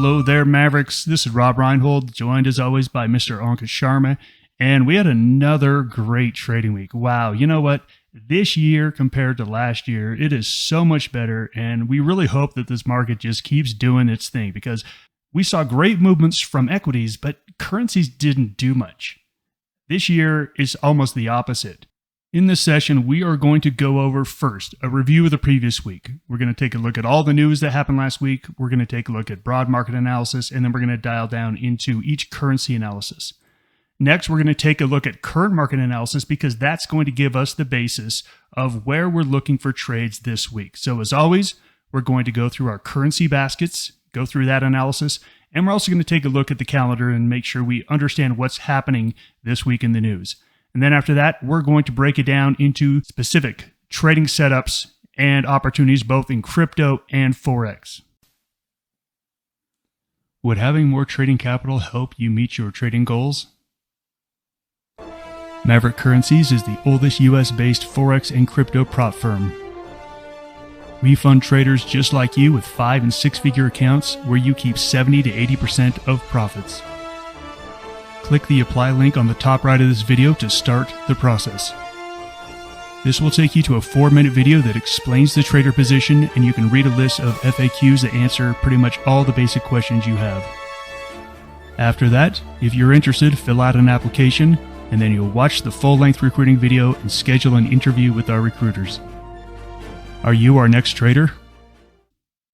Hello there, Mavericks. This is Rob Reinhold, joined as always by Mr. Ankit Sharma, and we had another great trading week. Wow, you know what? This year compared to last year, it is so much better, and we really hope that this market just keeps doing its thing because we saw great movements from equities, but currencies didn't do much. This year is almost the opposite. In this session, we are going to go over first a review of the previous week. We're going to take a look at all the news that happened last week. We're going to take a look at broad market analysis, and then we're going to dial down into each currency analysis. Next, we're going to take a look at current market analysis because that's going to give us the basis of where we're looking for trades this week. So as always, we're going to go through our currency baskets, go through that analysis, and we're also going to take a look at the calendar and make sure we understand what's happening this week in the news. And then after that, we're going to break it down into specific trading setups and opportunities both in crypto and Forex. Would having more trading capital help you meet your trading goals? Maverick Currencies is the oldest US-based Forex and crypto prop firm. We fund traders just like you with 5- and 6-figure accounts where you keep 70 to 80% of profits. Click the apply link on the top right of this video to start the process. This will take you to a 4-minute video that explains the trader position, and you can read a list of FAQs that answer pretty much all the basic questions you have. After that, if you're interested, fill out an application, and then you'll watch the full-length recruiting video and schedule an interview with our recruiters. Are you our next trader?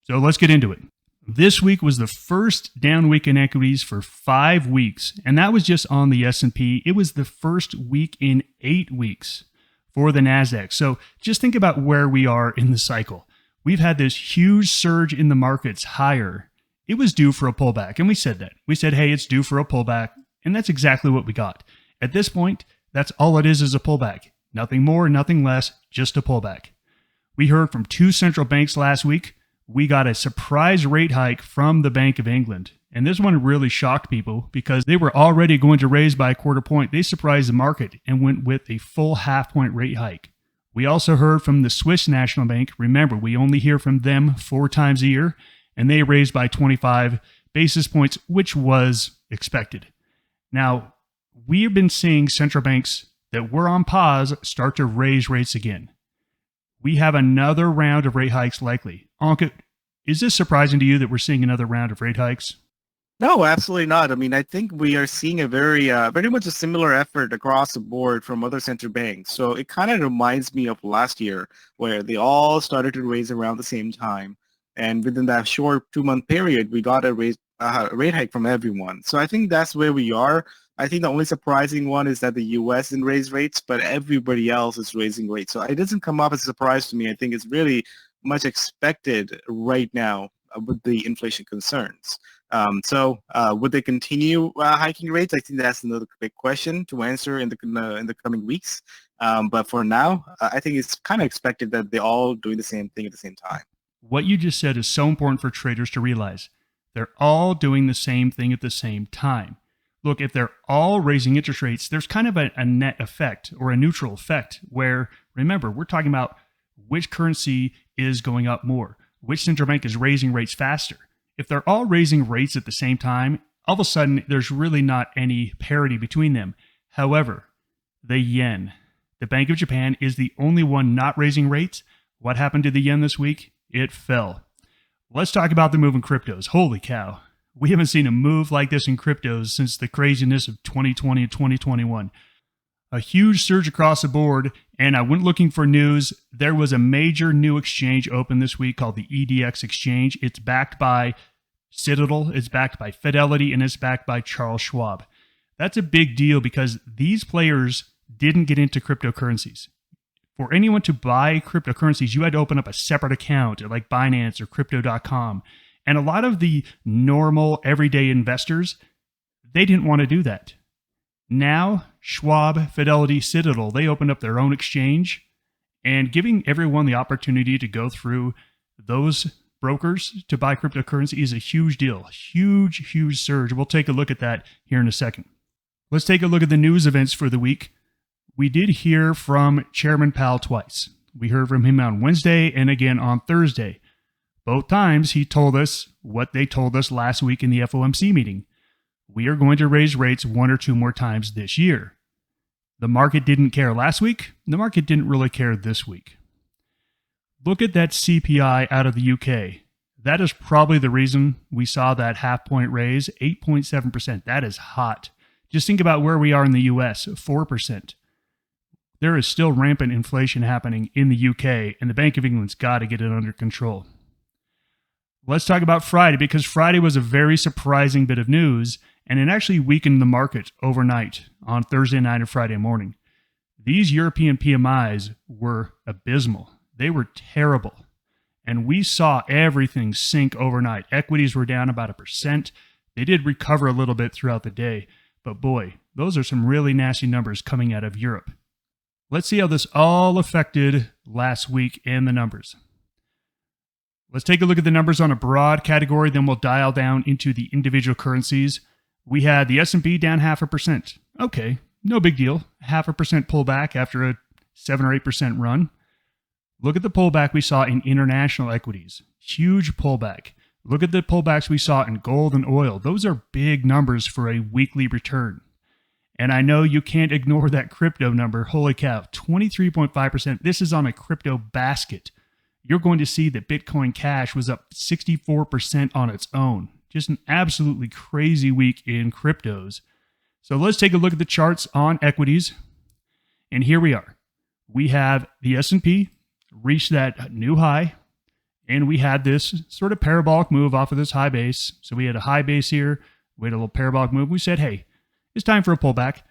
So let's get into it. This week was the first down week in equities for 5 weeks, and that was just on the S&P. It was the first week in 8 weeks for the NASDAQ. So just think about where we are in the cycle. We've had this huge surge in the markets higher. It was due for a pullback, and we said that. We said, hey, it's due for a pullback, and that's exactly what we got. At this point, that's all it is a pullback. Nothing more, nothing less, just a pullback. We heard from 2 central banks last week. We got a surprise rate hike from the Bank of England. And this one really shocked people because they were already going to raise by a 1/4 point. They surprised the market and went with a full 1/2 point rate hike. We also heard from the Swiss National Bank. Remember, we only hear from them 4 times a year, and they raised by 25 basis points, which was expected. Now, we have been seeing central banks that were on pause start to raise rates again. We have another round of rate hikes likely. Ankit, is this surprising to you that we're seeing another round of rate hikes? No, absolutely not. I mean, I think we are seeing a very much a similar effort across the board from other central banks. So it kind of reminds me of last year where they all started to raise around the same time. And within that short 2-month period, we got a rate hike from everyone. So I think that's where we are. I think the only surprising one is that the U.S. didn't raise rates, but everybody else is raising rates. So it doesn't come up as a surprise to me. I think it's really much expected right now with the inflation concerns. Would they continue hiking rates? I think that's another big question to answer in the coming weeks. But for now, I think it's kind of expected that they're all doing the same thing at the same time. What you just said is so important for traders to realize. They're all doing the same thing at the same time. Look, if they're all raising interest rates, there's kind of a net effect or a neutral effect where, remember, we're talking about which currency is going up more, which central bank is raising rates faster. If they're all raising rates at the same time, all of a sudden, there's really not any parity between them. However, the yen, the Bank of Japan, is the only one not raising rates. What happened to the yen this week? It fell. Let's talk about the move in cryptos. Holy cow. We haven't seen a move like this in cryptos since the craziness of 2020 and 2021. A huge surge across the board, and I went looking for news. There was a major new exchange open this week called the EDX exchange. It's backed by Citadel, it's backed by Fidelity, and it's backed by Charles Schwab. That's a big deal because these players didn't get into cryptocurrencies. For anyone to buy cryptocurrencies, you had to open up a separate account at like Binance or Crypto.com. And a lot of the normal, everyday investors, they didn't want to do that. Now, Schwab, Fidelity, Citadel, they opened up their own exchange, and giving everyone the opportunity to go through those brokers to buy cryptocurrency is a huge deal. Huge, huge surge. We'll take a look at that here in a second. Let's take a look at the news events for the week. We did hear from Chairman Powell twice. We heard from him on Wednesday and again on Thursday. Both times he told us what they told us last week in the FOMC meeting. We are going to raise rates 1 or 2 more times this year. The market didn't care last week. The market didn't really care this week. Look at that CPI out of the UK. That is probably the reason we saw that half-point raise, 8.7%. That is hot. Just think about where we are in the US, 4%. There is still rampant inflation happening in the UK, and the Bank of England's got to get it under control. Let's talk about Friday, because Friday was a very surprising bit of news, and it actually weakened the market overnight on Thursday night and Friday morning. These European PMIs were abysmal. They were terrible. And we saw everything sink overnight. Equities were down about 1%. They did recover a little bit throughout the day. But boy, those are some really nasty numbers coming out of Europe. Let's see how this all affected last week and the numbers. Let's take a look at the numbers on a broad category, then we'll dial down into the individual currencies. We had the S&P down 0.5%. Okay, no big deal. 0.5% pullback after a 7 or 8% run. Look at the pullback we saw in international equities. Huge pullback. Look at the pullbacks we saw in gold and oil. Those are big numbers for a weekly return. And I know you can't ignore that crypto number. Holy cow, 23.5%. This is on a crypto basket. You're going to see that Bitcoin Cash was up 64% on its own. Just an absolutely crazy week in cryptos. So let's take a look at the charts on equities. And here we are. We have the S&P reached that new high, and we had this sort of parabolic move off of this high base. So we had a high base here. We had a little parabolic move. We said, hey, it's time for a pullback.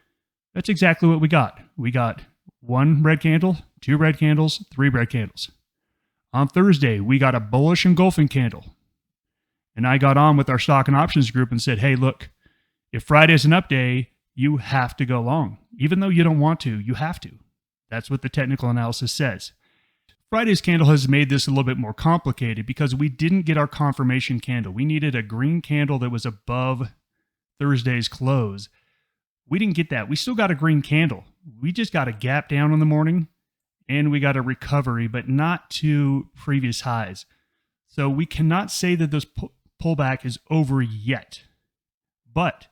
That's exactly what we got. We got 1 red candle, 2 red candles, 3 red candles. On Thursday, we got a bullish engulfing candle. And I got on with our stock and options group and said, hey, look, if Friday's an up day, you have to go long. Even though you don't want to, you have to. That's what the technical analysis says. Friday's candle has made this a little bit more complicated because we didn't get our confirmation candle. We needed a green candle that was above Thursday's close. We didn't get that. We still got a green candle. We just got a gap down in the morning, and we got a recovery, but not to previous highs. So we cannot say that this pullback is over yet. But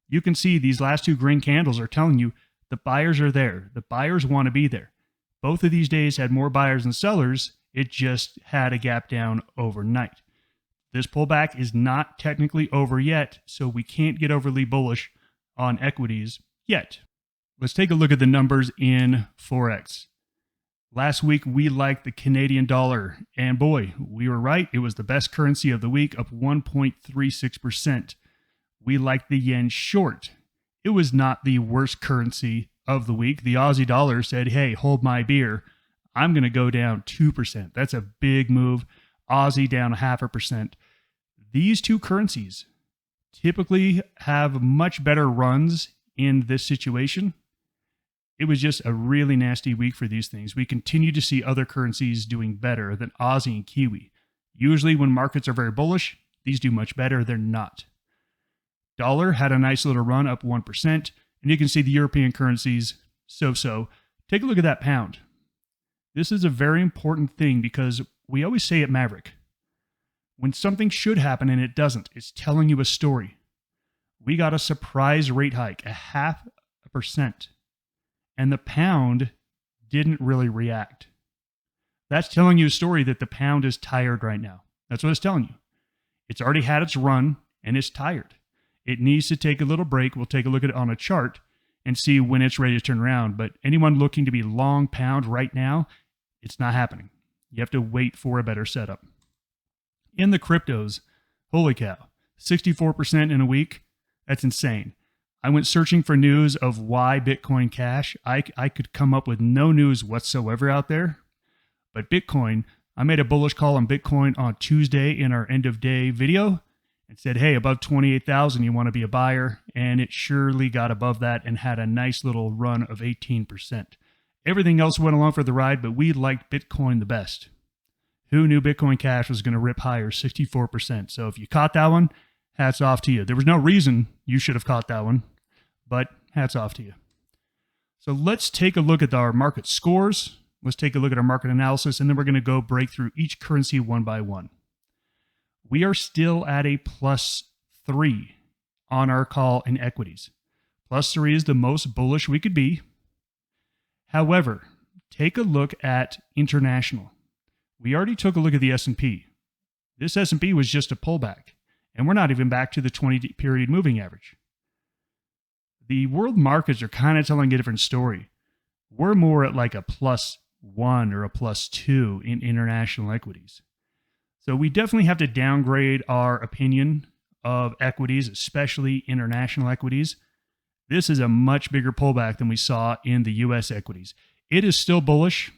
you can see these last 2 green candles are telling you the buyers are there. The buyers want to be there. Both of these days had more buyers than sellers. It just had a gap down overnight. This pullback is not technically over yet, so we can't get overly bullish on equities yet. Let's take a look at the numbers in Forex. Last week, we liked the Canadian dollar, and boy, we were right. It was the best currency of the week, up 1.36%. We liked the yen short. It was not the worst currency of the week. The Aussie dollar said, hey, hold my beer. I'm going to go down 2%. That's a big move. Aussie down 0.5%. These 2 currencies typically have much better runs in this situation. It was just a really nasty week for these things. We continue to see other currencies doing better than Aussie and Kiwi. Usually when markets are very bullish, these do much better. They're not. Dollar had a nice little run up 1%. And you can see the European currencies so-so. Take a look at that pound. This is a very important thing because we always say at Maverick, when something should happen and it doesn't, it's telling you a story. We got a surprise rate hike, 0.5%. And the pound didn't really react. That's telling you a story that the pound is tired right now. That's what it's telling you. It's already had its run and it's tired. It needs to take a little break. We'll take a look at it on a chart and see when it's ready to turn around. But anyone looking to be long pound right now, it's not happening. You have to wait for a better setup. In the cryptos, holy cow, 64% in a week. That's insane. I went searching for news of why Bitcoin Cash. I could come up with no news whatsoever out there. But Bitcoin, I made a bullish call on Bitcoin on Tuesday in our end of day video and said, hey, above 28,000, you want to be a buyer. And it surely got above that and had a nice little run of 18%. Everything else went along for the ride, but we liked Bitcoin the best. Who knew Bitcoin Cash was going to rip higher, 64%? So if you caught that one, hats off to you. There was no reason you should have caught that one, but hats off to you. So let's take a look at our market scores. Let's take a look at our market analysis, and then we're going to go break through each currency one by one. we are still at a +3 on our call in equities. +3 is the most bullish we could be. However, take a look at international. We already took a look at the S&P. This S&P was just a pullback, and we're not even back to the 20-period moving average. The world markets are kind of telling a different story. We're more at like a +1 or a +2 in international equities. So we definitely have to downgrade our opinion of equities, especially international equities. This is a much bigger pullback than we saw in the US equities. It is still bullish,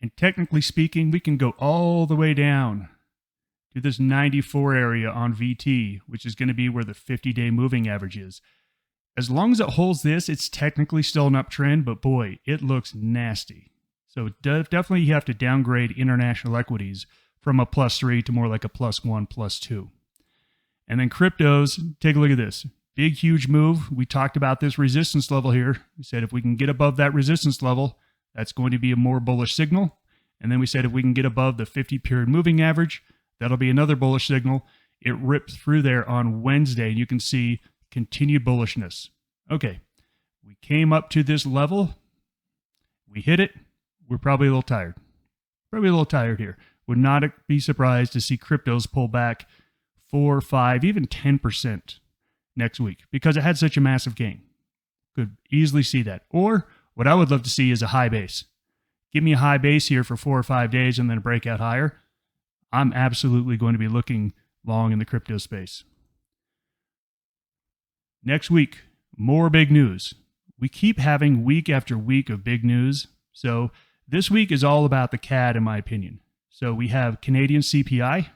and technically speaking, we can go all the way down to this 94 area on VT, which is going to be where the 50-day moving average is. As long as it holds this, it's technically still an uptrend, but boy, it looks nasty. So definitely you have to downgrade international equities from a +3 to more like a +1, +2. And then cryptos, take a look at this. Big, huge move. We talked about this resistance level here. We said if we can get above that resistance level, that's going to be a more bullish signal. And then we said if we can get above the 50-period moving average, that'll be another bullish signal. It ripped through there on Wednesday, and you can see continued bullishness. Okay, we came up to this level. We hit it. We're probably a little tired. Here. Would not be surprised to see cryptos pull back 4, 5, even 10% next week because it had such a massive gain. Could easily see that. Or what I would love to see is a high base. Give me a high base here for 4 or 5 days and then a breakout higher. I'm absolutely going to be looking long in the crypto space. Next week, more big news. We keep having week after week of big news. So this week is all about the CAD, in my opinion. So we have Canadian CPI.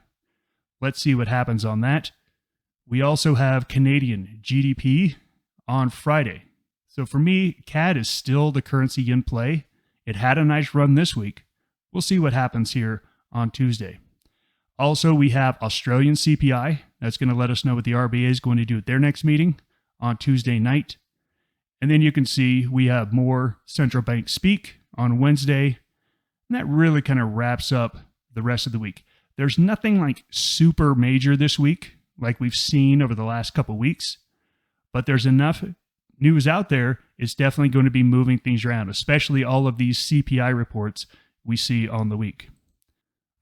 Let's see what happens on that. We also have Canadian GDP on Friday. So for me, CAD is still the currency in play. It had a nice run this week. We'll see what happens here on Tuesday. Also, we have Australian CPI. That's going to let us know what the RBA is going to do at their next meeting on Tuesday night. And then you can see we have more central bank speak on Wednesday. And that really kind of wraps up the rest of the week. There's nothing like super major this week like we've seen over the last couple weeks, but there's enough news out there. It's definitely going to be moving things around, especially all of these CPI reports we see on the week.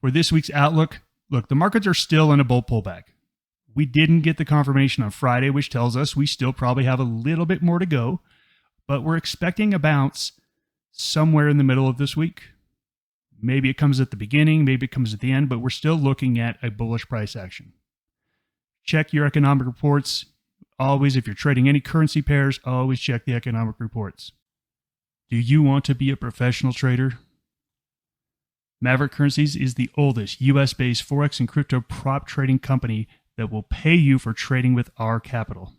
For this week's outlook, look, the markets are still in a bull pullback. We didn't get the confirmation on Friday, which tells us we still probably have a little bit more to go, but we're expecting a bounce somewhere in the middle of this week. Maybe it comes at the beginning, maybe it comes at the end, but we're still looking at a bullish price action. Check your economic reports. Always, if you're trading any currency pairs, always check the economic reports. Do you want to be a professional trader? Maverick Currencies is the oldest US-based Forex and crypto prop trading company that will pay you for trading with our capital.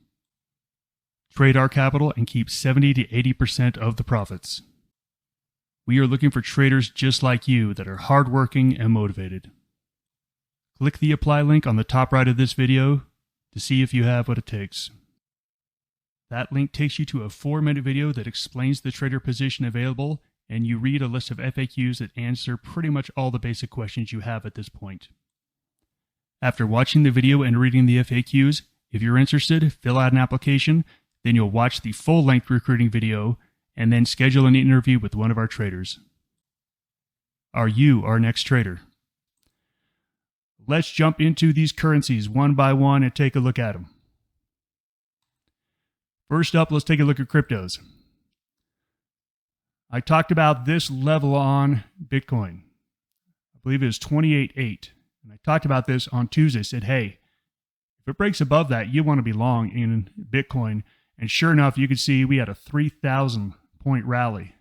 Trade our capital and keep 70 to 80% of the profits. We are looking for traders just like you that are hardworking and motivated. Click the apply link on the top right of this video to see if you have what it takes. That link takes you to a 4-minute video that explains the trader position available, and you read a list of FAQs that answer pretty much all the basic questions you have at this point. After watching the video and reading the FAQs, if you're interested, fill out an application, then you'll watch the full-length recruiting video, and then schedule an interview with one of our traders. Are you our next trader? Let's jump into these currencies one by one and take a look at them. First up, let's take a look at cryptos. I talked about this level on Bitcoin. I believe it was 28.8. And I talked about this on Tuesday. I said, hey, if it breaks above that, you want to be long in Bitcoin. And sure enough, you can see we had a 3,000-point rally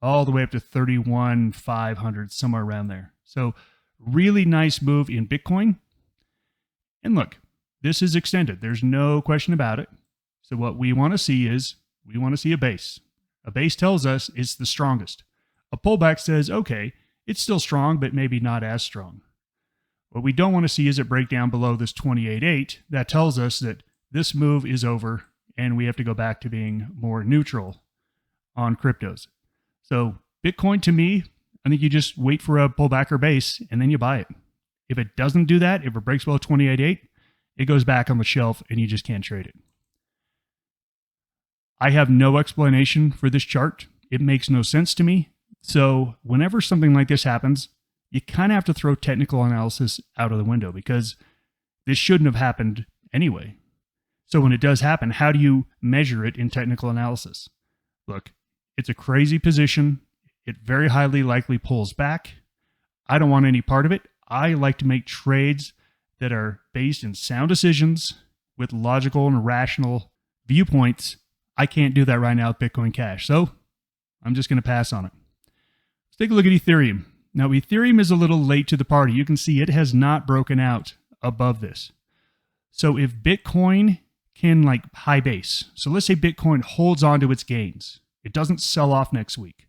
all the way up to 31,500, somewhere around there. So really nice move in Bitcoin. And look, this is extended. There's no question about it. So what we want to see is we want to see a base. A base tells us it's the strongest. A pullback says, okay, it's still strong, but maybe not as strong. What we don't want to see is it break down below this 28.8. That tells us that this move is over and we have to go back to being more neutral on cryptos. So Bitcoin, to me, I think you just wait for a pullback or base and then you buy it. If it doesn't do that, if it breaks below 28.8, it goes back on the shelf and you just can't trade it. I have no explanation for this chart. It makes no sense to me. So whenever something like this happens, you kind of have to throw technical analysis out of the window because this shouldn't have happened anyway. So when it does happen, how do you measure it in technical analysis? Look, it's a crazy position. It very highly likely pulls back. I don't want any part of it. I like to make trades that are based in sound decisions with logical and rational viewpoints. I can't do that right now with Bitcoin Cash. So I'm just going to pass on it. Let's take a look at Ethereum. Now, Ethereum is a little late to the party. You can see it has not broken out above this. So if Bitcoin can high base, so let's say Bitcoin holds on to its gains, it doesn't sell off next week.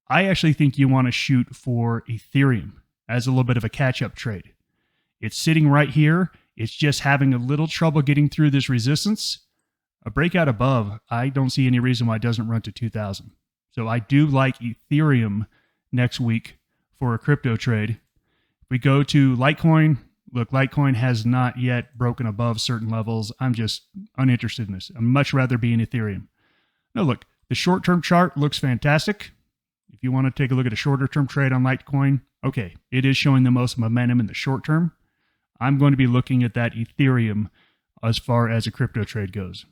I actually think you want to shoot for Ethereum as a little bit of a catch-up trade. It's sitting right here. It's just having a little trouble getting through this resistance. A breakout above, I don't see any reason why it doesn't run to 2,000. So I do like Ethereum next week for a crypto trade. If we go to Litecoin, look, Litecoin has not yet broken above certain levels. I'm just uninterested in this. I'd much rather be in Ethereum. Now look, the short-term chart looks fantastic. If you want to take a look at a shorter-term trade on Litecoin, okay, it is showing the most momentum in the short term. I'm going to be looking at that Ethereum as far as a crypto trade goes.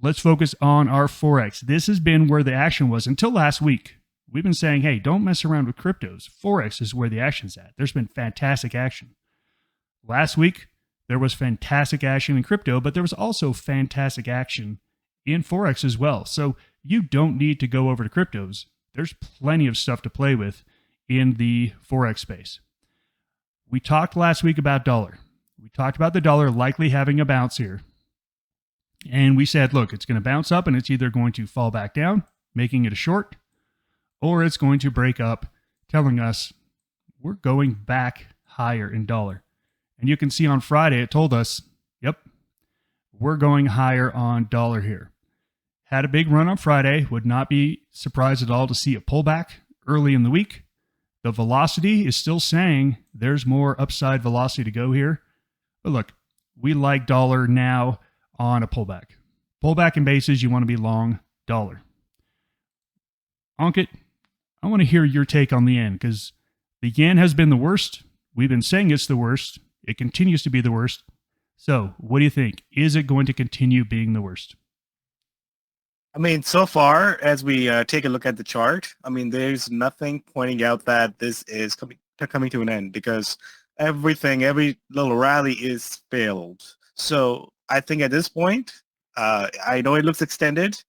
Let's focus on our Forex. This has been where the action was until last week. We've been saying, hey, don't mess around with cryptos. Forex is where the action's at. There's been fantastic action. Last week, there was fantastic action in crypto, but there was also fantastic action in Forex as well. So you don't need to go over to cryptos. There's plenty of stuff to play with in the Forex space. We talked last week about dollar. We talked about the dollar likely having a bounce here. And we said, look, it's going to bounce up and it's either going to fall back down, making it a short, or it's going to break up, telling us we're going back higher in dollar. And you can see on Friday, it told us, yep, we're going higher on dollar here. Had a big run on Friday, would not be surprised at all to see a pullback early in the week. The velocity is still saying there's more upside velocity to go here. But look, we like dollar now on a pullback. Pullback in bases, you want to be long dollar. Ankit, I want to hear your take on the yen because the yen has been the worst. We've been saying it's the worst. It continues to be the worst. So what do you think? Is it going to continue being the worst? I mean, so far, as we take a look at the chart, I mean, there's nothing pointing out that this is coming to an end because every little rally is failed. So I think at this point, I know it looks extended,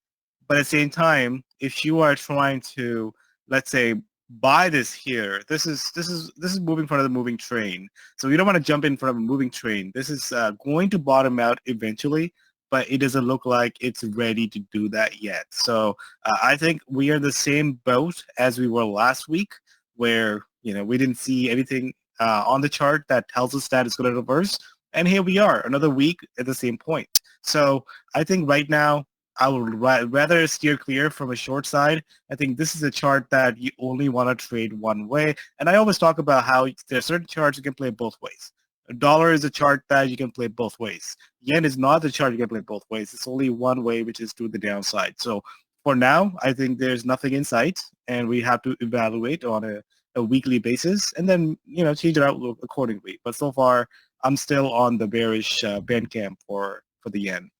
but at the same time, if you are trying to, let's say, buy this here, this is moving in front of the moving train. So you don't want to jump in front of a moving train. This is going to bottom out eventually, but it doesn't look like it's ready to do that yet. So I think we are in the same boat as we were last week, where we didn't see anything on the chart that tells us that it's going to reverse. And here we are, another week at the same point. So I think right now, I would rather steer clear from a short side. I think this is a chart that you only want to trade one way. And I always talk about how there are certain charts you can play both ways. A dollar is a chart that you can play both ways. Yen is not the chart you can play both ways. It's only one way, which is to the downside. So for now, I think there's nothing in sight, and we have to evaluate on a weekly basis and then, change our outlook accordingly. But so far, I'm still on the bearish band camp for the yen.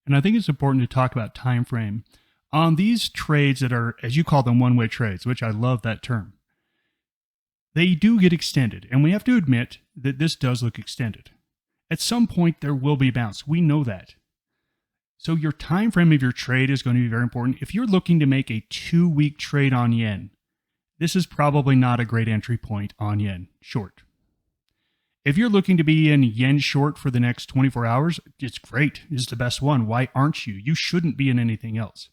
And I think it's important to talk about time frame on these trades that are, as you call them, one-way trades, which I love that term. They do get extended, and we have to admit that this does look extended. At some point, there will be bounce. We know that. So your time frame of your trade is going to be very important. If you're looking to make a 2-week trade on yen, this is probably not a great entry point on yen short. If you're looking to be in yen short for the next 24 hours, it's great. It's the best one. Why aren't you? You shouldn't be in anything else.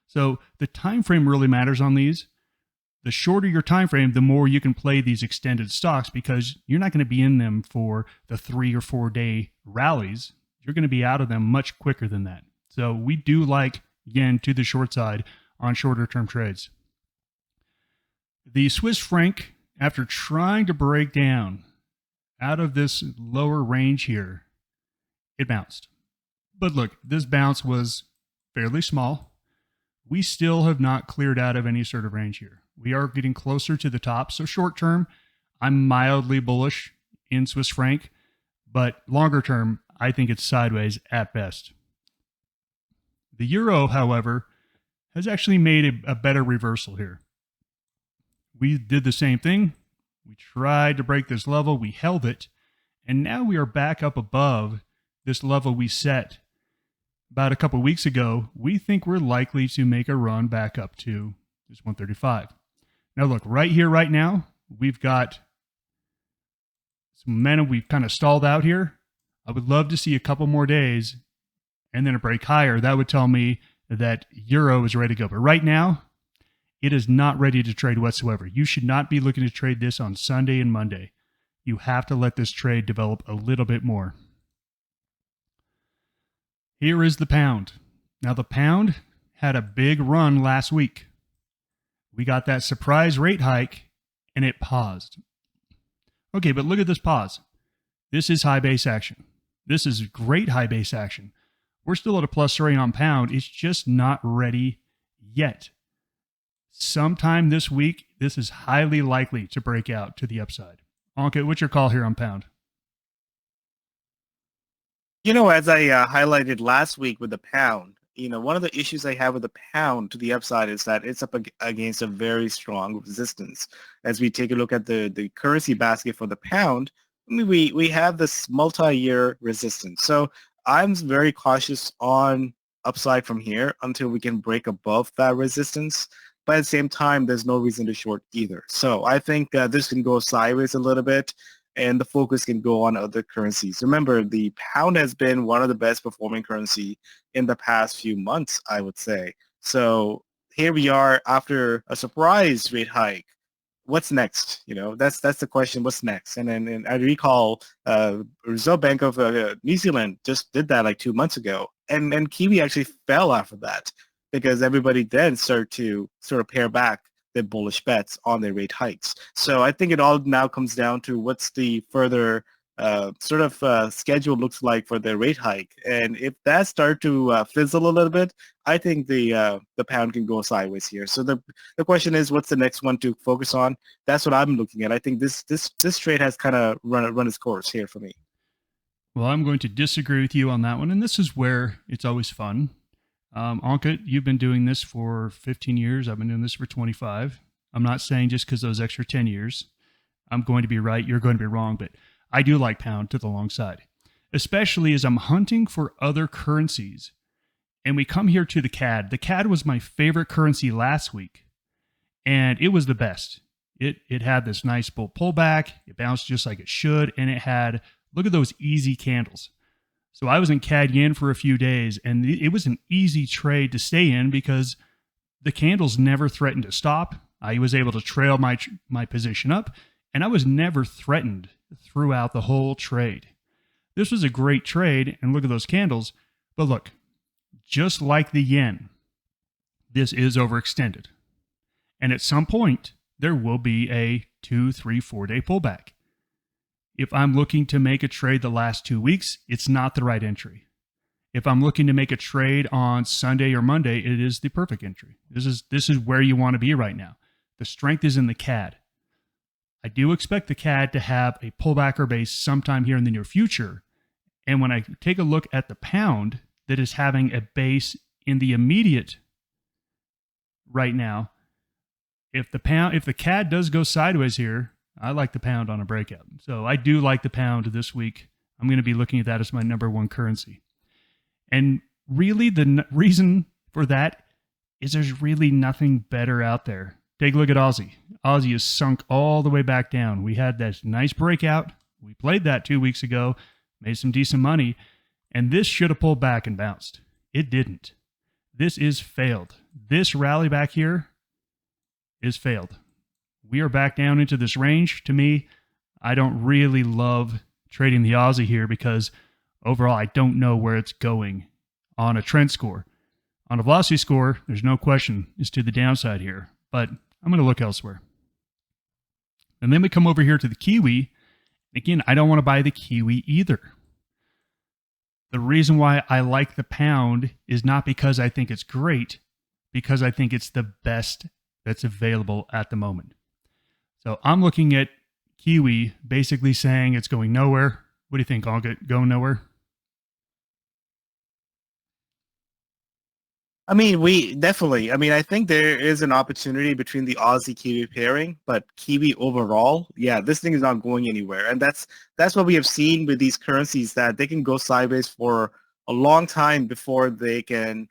So the time frame really matters on these. The shorter your time frame, the more you can play these extended stocks because you're not going to be in them for the 3 or 4 day rallies. You're going to be out of them much quicker than that. So we do like yen to the short side on shorter term trades. The Swiss franc after trying to break down out of this lower range here, it bounced. But look, this bounce was fairly small. We still have not cleared out of any sort of range here. We are getting closer to the top. So short term, I'm mildly bullish in Swiss franc, but longer term, I think it's sideways at best. The euro, however, has actually made a better reversal here. We did the same thing. We tried to break this level. We held it. And now we are back up above this level we set about a couple weeks ago. We think we're likely to make a run back up to this 135. Now look, right here, right now, we've got some momentum. We've kind of stalled out here. I would love to see a couple more days and then a break higher. That would tell me that euro is ready to go. But right now, it is not ready to trade whatsoever. You should not be looking to trade this on Sunday and Monday. You have to let this trade develop a little bit more. Here is the pound. Now, the pound had a big run last week. We got that surprise rate hike, and it paused. Okay, but look at this pause. This is high base action. This is great high base action. We're still at a plus rate on pound. It's just not ready yet. Sometime this week, this is highly likely to break out to the upside. Ankit, what's your call here on pound? As I highlighted last week with the pound, one of the issues I have with the pound to the upside is that it's up against a very strong resistance. As we take a look at the currency basket for the pound, we have this multi-year resistance. So I'm very cautious on upside from here until we can break above that resistance. But at the same time, there's no reason to short either. So I think this can go sideways a little bit, and the focus can go on other currencies. Remember, the pound has been one of the best performing currency in the past few months, I would say. So here we are after a surprise rate hike. What's next? That's the question. What's next? And I recall Reserve Bank of New Zealand just did that like 2 months ago, and Kiwi actually fell after that because everybody then started to sort of pare back their bullish bets on their rate hikes. So I think it all now comes down to what's the further schedule looks like for the rate hike. And if that starts to fizzle a little bit, I think the pound can go sideways here. So the question is, what's the next one to focus on? That's what I'm looking at. I think this trade has kind of run its course here for me. Well, I'm going to disagree with you on that one, and this is where it's always fun. Ankit, you've been doing this for 15 years. I've been doing this for 25. I'm not saying just because those extra 10 years, I'm going to be right, you're going to be wrong, but I do like pound to the long side, especially as I'm hunting for other currencies. And we come here to the CAD. The CAD was my favorite currency last week, and it was the best. It had this nice bull pullback. It bounced just like it should, and it had, look at those easy candles. So I was in CAD yen for a few days, and it was an easy trade to stay in because the candles never threatened to stop. I was able to trail my position up, and I was never threatened throughout the whole trade. This was a great trade, and look at those candles. But look, just like the yen, this is overextended. And at some point, there will be a 2, 3, 4 day pullback. If I'm looking to make a trade the last 2 weeks, it's not the right entry. If I'm looking to make a trade on Sunday or Monday, it is the perfect entry. This is where you want to be right now. The strength is in the CAD. I do expect the CAD to have a pullback or base sometime here in the near future. And when I take a look at the pound that is having a base in the immediate right now, if the CAD does go sideways here, I like the pound on a breakout. So I do like the pound this week. I'm going to be looking at that as my number one currency. And really the reason for that is there's really nothing better out there. Take a look at Aussie. Aussie is sunk all the way back down. We had that nice breakout. We played that 2 weeks ago, made some decent money, and this should have pulled back and bounced. It didn't. This is failed. This rally back here is failed. We are back down into this range. To me, I don't really love trading the Aussie here because overall, I don't know where it's going on a trend score. On a velocity score, there's no question it's to the downside here, but I'm going to look elsewhere. And then we come over here to the Kiwi. Again, I don't want to buy the Kiwi either. The reason why I like the pound is not because I think it's great, because I think it's the best that's available at the moment. So I'm looking at Kiwi basically saying it's going nowhere. What do you think? I'll go nowhere? I mean, I think there is an opportunity between the Aussie Kiwi pairing, but Kiwi overall, yeah, this thing is not going anywhere. And that's what we have seen with these currencies, that they can go sideways for a long time before they can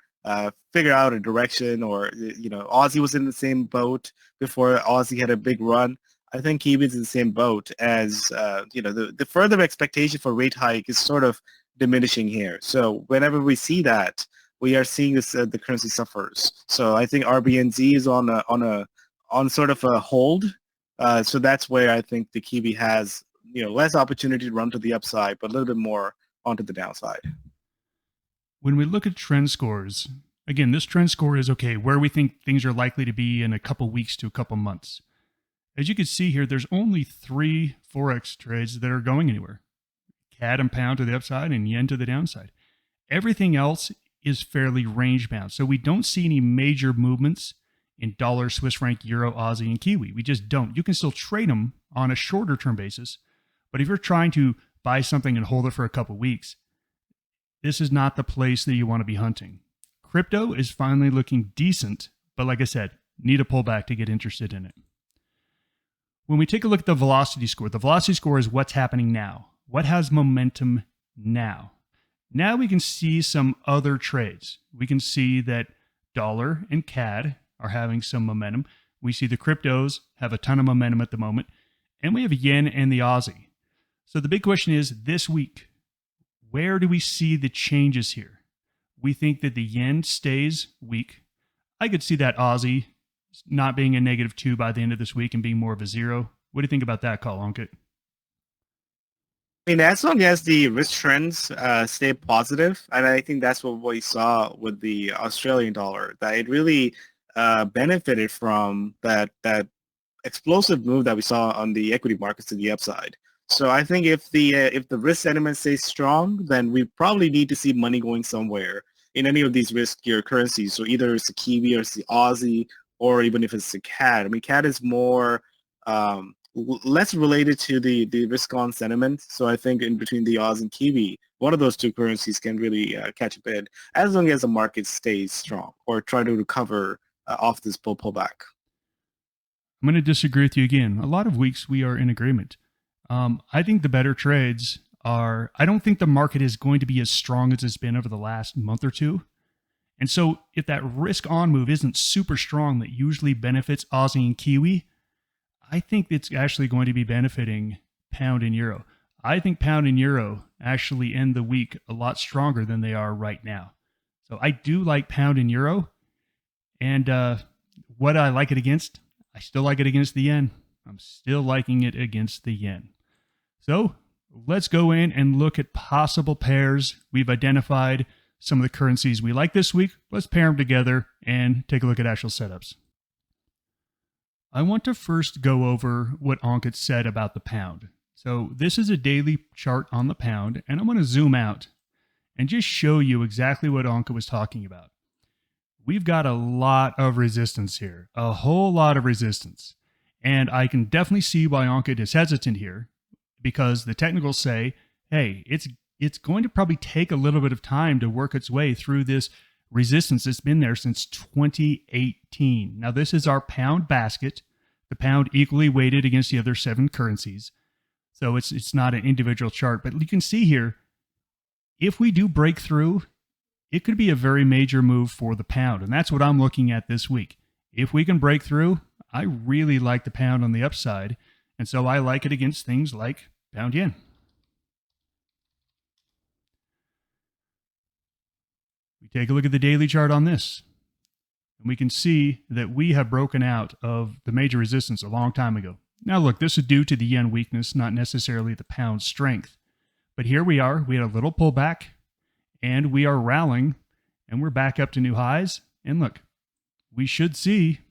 figure out a direction. Or, Aussie was in the same boat before Aussie had a big run. I think Kiwi is in the same boat as, the further expectation for rate hike is sort of diminishing here. So whenever we see that, we are seeing this the currency suffers. So I think RBNZ is on sort of a hold. So that's where I think the Kiwi has less opportunity to run to the upside, but a little bit more onto the downside. When we look at trend scores, again, this trend score is okay, where we think things are likely to be in a couple weeks to a couple months. As you can see here, there's only 3 Forex trades that are going anywhere. CAD and pound to the upside and yen to the downside. Everything else is fairly range bound. So we don't see any major movements in dollar, Swiss franc, euro, Aussie, and Kiwi. We just don't. You can still trade them on a shorter term basis. But if you're trying to buy something and hold it for a couple weeks, this is not the place that you want to be hunting. Crypto is finally looking decent, but like I said, need a pullback to get interested in it. When we take a look at the velocity score is what's happening now. What has momentum now? Now we can see some other trades. We can see that dollar and CAD are having some momentum. We see the cryptos have a ton of momentum at the moment. And we have yen and the Aussie. So the big question is, this week, where do we see the changes here? We think that the yen stays weak. I could see that Aussie not being a -2 by the end of this week and being more of a 0. What do you think about that call, Ankit? I mean, as long as the risk trends stay positive, and I think that's what we saw with the Australian dollar, that it really benefited from that explosive move that we saw on the equity markets to the upside. So I think if the risk sentiment stays strong, then we probably need to see money going somewhere in any of these riskier currencies. So either it's the Kiwi or it's the Aussie, or even if it's the CAD. I mean, CAD is more less related to the risk-on sentiment. So I think in between the Oz and Kiwi, one of those two currencies can really catch a bid as long as the market stays strong or try to recover off this pullback. I'm going to disagree with you again. A lot of weeks we are in agreement. I think the better trades are, I don't think the market is going to be as strong as it's been over the last month or two. And so if that risk-on move isn't super strong that usually benefits Aussie and Kiwi, I think it's actually going to be benefiting pound and euro. I think pound and euro actually end the week a lot stronger than they are right now. So I do like pound and euro. And what I like it against, I still like it against the yen. I'm still liking it against the yen. So let's go in and look at possible pairs. We've identified some of the currencies we like this week. Let's pair them together and take a look at actual setups. I want to first go over what Ankit said about the pound. So this is a daily chart on the pound, and I'm going to zoom out and just show you exactly what Ankit was talking about. We've got a lot of resistance here, a whole lot of resistance. And I can definitely see why Ankit is hesitant here, because the technicals say, hey, it's going to probably take a little bit of time to work its way through this resistance that's been there since 2018. Now, this is our pound basket, the pound equally weighted against the other 7 currencies. So it's not an individual chart, but you can see here, if we do break through, it could be a very major move for the pound. And that's what I'm looking at this week. If we can break through, I really like the pound on the upside. And so I like it against things like pound yen. We take a look at the daily chart on this, and we can see that we have broken out of the major resistance a long time ago. Now look, this is due to the yen weakness, not necessarily the pound's strength. But here we are, we had a little pullback, and we are rallying, and we're back up to new highs. And look, we should see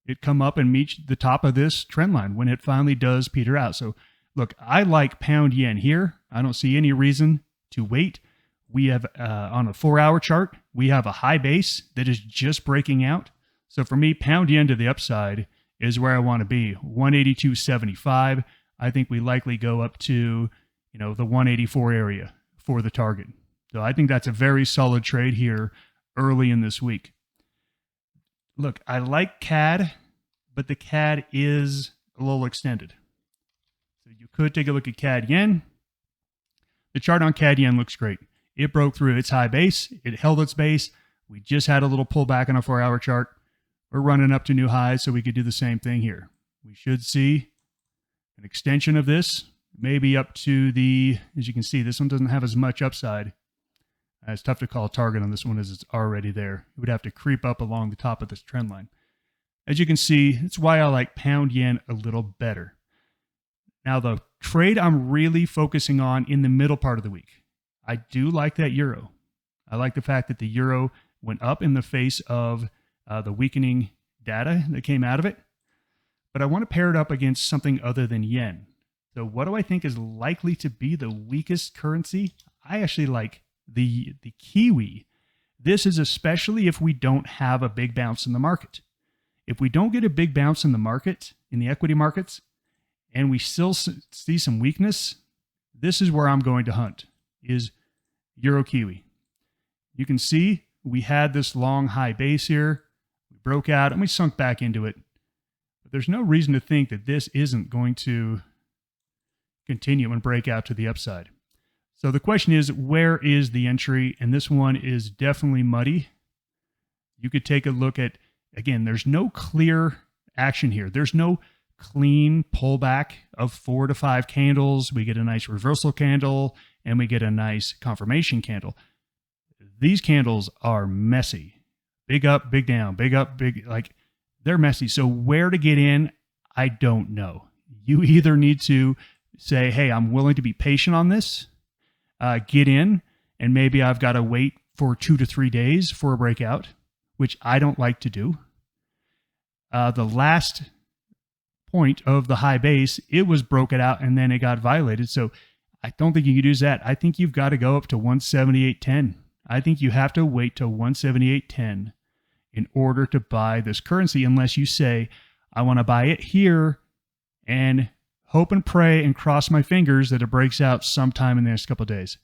it come up and meet the top of this trend line when it finally does peter out. So look, I like pound yen here. I don't see any reason to wait. We have on a 4-hour chart, we have a high base that is just breaking out. So for me, pound yen to the upside is where I want to be. 182.75. I think we likely go up to, the 184 area for the target. So I think that's a very solid trade here early in this week. Look, I like CAD, but the CAD is a little extended. So you could take a look at CAD yen. The chart on CAD yen looks great. It broke through its high base. It held its base. We just had a little pullback on a 4-hour chart. We're running up to new highs, so we could do the same thing here. We should see an extension of this, maybe up to as you can see, this one doesn't have as much upside. It's tough to call a target on this one as it's already there. It would have to creep up along the top of this trend line. As you can see, it's why I like pound yen a little better. Now, the trade I'm really focusing on in the middle part of the week, I do like that euro. I like the fact that the euro went up in the face of the weakening data that came out of it. But I want to pair it up against something other than yen. So what do I think is likely to be the weakest currency? I actually like the Kiwi. This is especially if we don't have a big bounce in the market. If we don't get a big bounce in the market, in the equity markets, and we still see some weakness, this is where I'm going to hunt, is Euro Kiwi. You can see we had this long high base here. We broke out and we sunk back into it. But there's no reason to think that this isn't going to continue and break out to the upside. So the question is, where is the entry? And this one is definitely muddy. You could take a look at, again, there's no clear action here. There's no clean pullback of 4 to 5 candles. We get a nice reversal candle and we get a nice confirmation candle. These candles are messy. Big up, big down, big up, big, they're messy. So where to get in, I don't know. You either need to say, hey, I'm willing to be patient on this, get in, and maybe I've got to wait for 2 to 3 days for a breakout, which I don't like to do. The last point of the high base, it was broken out and then it got violated. So I don't think you can use that. I think you've got to go up to 178.10. I think you have to wait till 178.10 in order to buy this currency, unless you say, I want to buy it here and hope and pray and cross my fingers that it breaks out sometime in the next couple of days.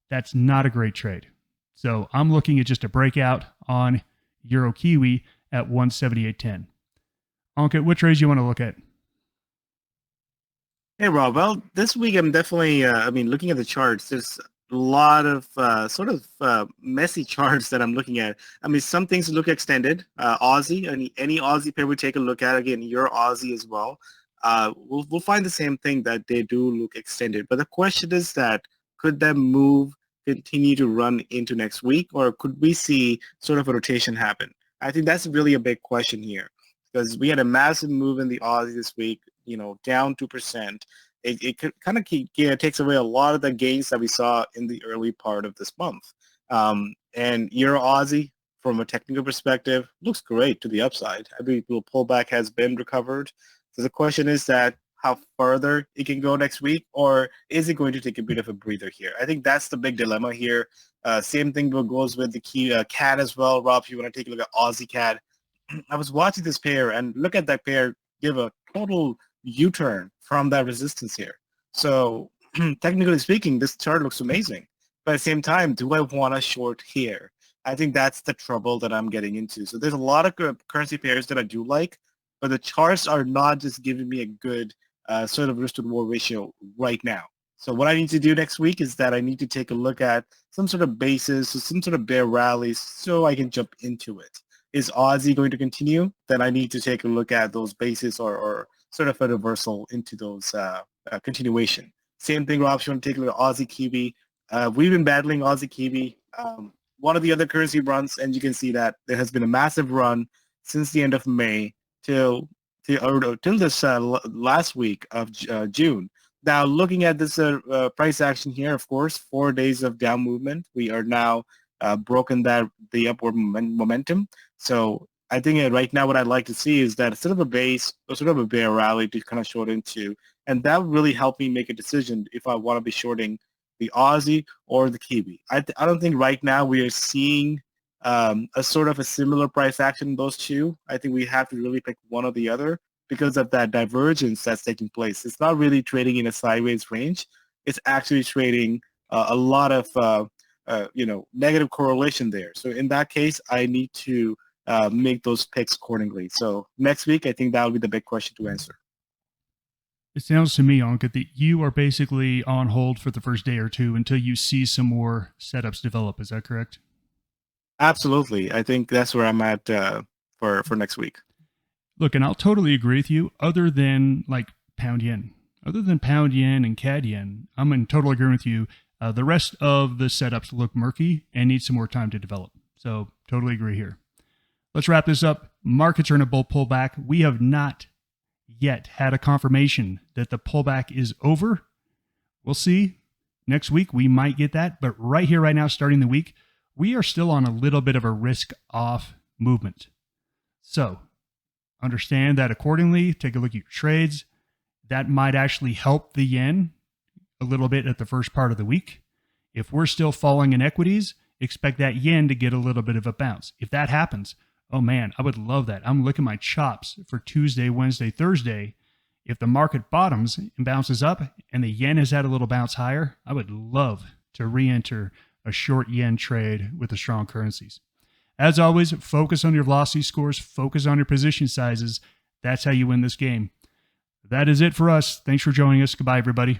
That's not a great trade. So I'm looking at just a breakout on Euro Kiwi at 178.10. Ankit, what trades you want to look at? Hey, Rob. Well, this week I'm definitely, looking at the charts, there's a lot of messy charts that I'm looking at. Some things look extended. Aussie, any Aussie pair we take a look at, again, Euro Aussie as well. We'll find the same thing, that they do look extended. But the question is that, could that move continue to run into next week, or could we see sort of a rotation happen? I think that's really a big question here, because we had a massive move in the Aussie this week, down 2%. It kind of takes away a lot of the gains that we saw in the early part of this month. And Euro Aussie, from a technical perspective, looks great to the upside. Every little pullback has been recovered. So the question is that how further it can go next week, or is it going to take a bit of a breather here? I think that's the big dilemma here. Same thing goes with the key CAD as well. Rob, if you want to take a look at Aussie CAD, I was watching this pair, and look at that pair give a total U-turn from that resistance here. So technically speaking, this chart looks amazing. But at the same time, do I want to short here? I think that's the trouble that I'm getting into. So there's a lot of currency pairs that I do like, but the charts are not just giving me a good sort of risk to reward ratio right now. So what I need to do next week is that I need to take a look at some sort of basis, or some sort of bear rallies, so I can jump into it. Is Aussie going to continue? Then I need to take a look at those bases, or sort of a reversal into those continuation. Same thing, Rob, if you want to take a look at Aussie Kiwi. We've been battling Aussie Kiwi. One of the other currency runs, and you can see that there has been a massive run since the end of May till this last week of June. Now, looking at this price action here, of course, 4 days of down movement. We are now broken the upward momentum. So I think right now what I'd like to see is that instead of a base or sort of a bear rally to kind of short into, and that would really help me make a decision if I want to be shorting the Aussie or the Kiwi. I don't think right now we are seeing a sort of a similar price action in those two. I think we have to really pick one or the other because of that divergence that's taking place. It's not really trading in a sideways range. It's actually trading a lot of negative correlation there. So in that case, I need to make those picks accordingly. So next week, I think that will be the big question to answer. It sounds to me, Ankit, that you are basically on hold for the first day or two until you see some more setups develop. Is that correct? Absolutely. I think that's where I'm at for next week. Look, and I'll totally agree with you, other than like pound yen. Other than pound yen and CAD yen, I'm in total agreement with you. The rest of the setups look murky and need some more time to develop. So totally agree here. Let's wrap this up. Markets are in a bull pullback. We have not yet had a confirmation that the pullback is over. We'll see. Next week, we might get that. But right here, right now, starting the week, we are still on a little bit of a risk-off movement. So understand that accordingly. Take a look at your trades. That might actually help the yen a little bit at the first part of the week. If we're still falling in equities, expect that yen to get a little bit of a bounce. If that happens, oh man, I would love that. I'm looking my chops for Tuesday, Wednesday, Thursday. If the market bottoms and bounces up and the yen has had a little bounce higher, I would love to re-enter a short yen trade with the strong currencies. As always, focus on your velocity scores, focus on your position sizes. That's how you win this game. That is it for us. Thanks for joining us. Goodbye, everybody.